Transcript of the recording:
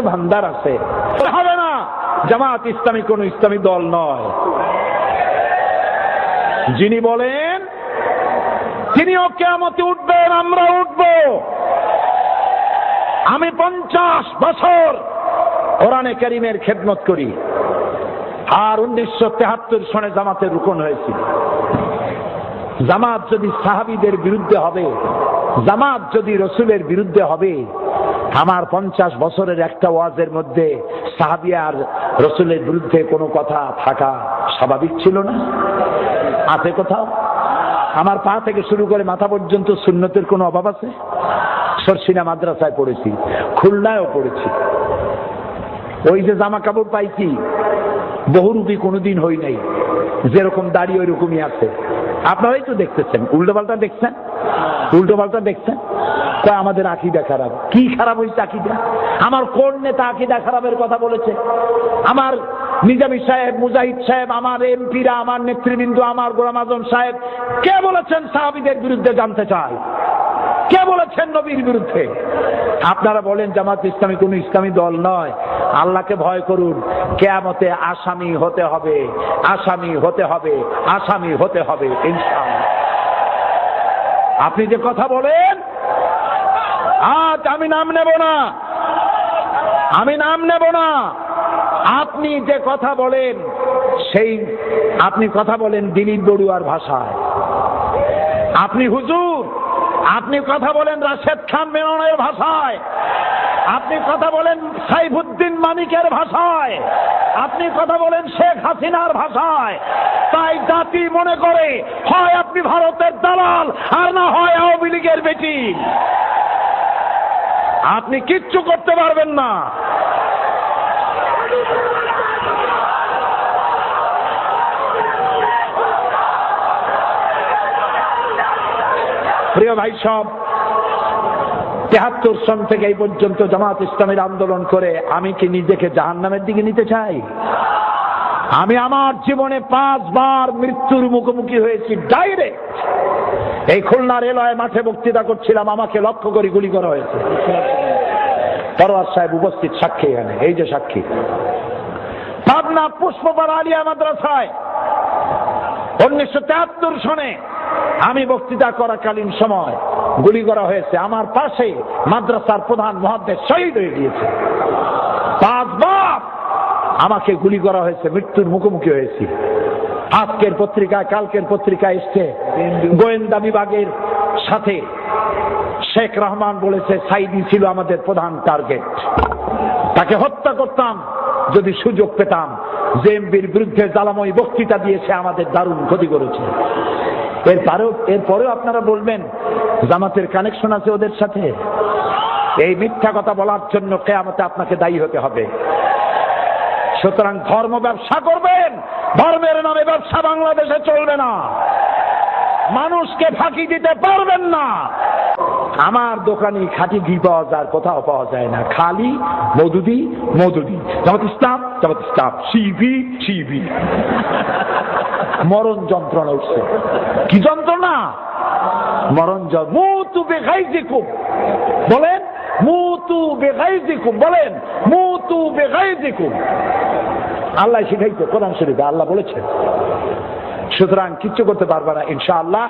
ভান্ডার আছে, হবে না। জামাত ইসলামী কোন ইসলামী দল নয়। যিনি বলেন তিনিও কিয়ামতে উঠবেন, আমরা উঠব। আমি 50 বছর কোরআনে কারীমের খেদমত করি, আর 1973 সনে জামাতের রুকন হয়েছি। জামাত যদি সাহাবীদের বিরুদ্ধে হবে, জামাত যদি রসুলের বিরুদ্ধে হবে, আমার 50 বছরের একটা ওয়াজের মধ্যে সাহাবী আর রসুলের বিরুদ্ধে কোনো কথা থাকা স্বাভাবিক ছিল না? আছে কোথাও? আমার পা থেকে শুরু করে মাথা পর্যন্ত সুন্নতের কোনো অভাব আছে? সরসিনা মাদ্রাসায় পড়েছি, খুলনায়ও পড়েছি। ওই যে জামা কাপড় পাইছি বহুরূপী কোনোদিন হই নাই, যেরকম দাড়ি ওই রকমই আছে। আপনারাই তো দেখতেছেন, উল্টো পাল্টা দেখছেন, উল্টো পাল্টা দেখছেন। আমাদের আকীদা খারাপ। কি খারাপ হয়েছে আকীদা? আমার কোন নেতা আকীদা খারাপের কথা বলেছে? আমার নিজামী সাহেব, মুজাহিদ সাহেব, আমার এমপিরা, আমার নেতৃবৃন্দ, আমার গোলাম আজম সাহেব কে বলেছেন সাহাবীদের বিরুদ্ধে জানতে চাই? কে বলেছেন নবীর বিরুদ্ধে? আপনারা বলেন জামাত ইসলামী কোন ইসলামী দল নয়। আল্লাহকে ভয় করুন, কিয়ামতে আসামি হতে হবে, আসামি হতে হবে, আসামি হতে হবে ইনশাআল্লাহ। আপনি যে কথা বলেন, আজ আমি নাম নেব না, আমি নাম নেব না। আপনি যে কথা বলেন, সেই আপনি কথা বলেন দিলীপ বড়ুয়ার ভাষায়। আপনি হুজুর, আপনি কথা বলেন রাশেদ খান মেননের ভাষায়, আপনি কথা বলেন সাইফুদ্দিন মানিকের ভাষায়, আপনি কথা বলেন শেখ হাসিনার ভাষায়। তাই জাতি মনে করে হয় আপনি ভারতের দালাল, আর না হয় আওয়ামী লীগের বেটি। আপনি কিচ্ছু করতে পারবেন না। প্রিয় ভাই সব, 73 সন থেকে এই পর্যন্ত জামাত ইসলামের আন্দোলন করে আমি কি নিজেকে জাহান্নামের দিকে নিতে চাই? আমি আমার জীবনে 5 বার মৃত্যুর মুখোমুখি হয়েছি ডাইরেক্ট। এই খুলনা রেলওয়ে মাঠে বক্তৃতা করছিলাম, আমাকে লক্ষ্য করে গুলি করা হয়েছে। পরওয়ার সাহেব উপস্থিত, সাক্ষী এখানে, এই যে সাক্ষী। পাবনা পুষ্পপাড়া আলিয়া মাদ্রাসায় 1973 সনে আমি বক্তৃতা করাকালীন সময় গুলি করা হয়েছে। আমার পাশে মাদ্রাসার প্রধান মুহাদ্দিস শহীদ হয়ে গিয়েছে। 5 বার আমাকে গুলি করা হয়েছে, মৃত্যুর মুখোমুখি হয়েছি। আজকের পত্রিকায়, কালকের পত্রিকায় এসছে গোয়েন্দা বিভাগের সাথে শেখ রহমান বলেছে সাইদি ছিল আমাদের প্রধান টার্গেট, তাকে হত্যা করতাম যদি সুযোগ পেতাম। জেএমবির বিরুদ্ধে জ্বালাময়ী বক্তৃতা দিয়েছে, আমাদের দারুণ ক্ষতি করেছে। এরপরেও আপনারা বলবেন জামাতের কানেকশন আছে ওদের সাথে। এই মিথ্যা কথা বলার জন্য কিয়ামতে আপনাকে দায়ী হতে হবে। সুতরাং ধর্ম ব্যবসা করবেন, ধর্মের নামে ব্যবসা বাংলাদেশে চলবে না। মানুষকে ফাঁকি দিতে পারবেন না। আমার দোকানে খাঁটি ঘি পাওয়া যায়, কোথাও পাওয়া যায় না, খালি মধুদি মধুদি। জামাত ইসলাম, জামাত ইসলাম, শিবি শিবি। মরণ যন্ত্রণা উঠছে। কি যন্ত্রণা? মরণ যন্ত্রণা। মুতু বেগাইজিকুম বলেন, মুতু বেগাইজিকুম বলেন, মুতু বেগাইজিকুম। আল্লাহ শিখাইছে কোরআন শরীফে, আল্লাহ বলেছেন। সুতরাং কিচ্ছু করতে পারবে না ইনশাআল্লাহ।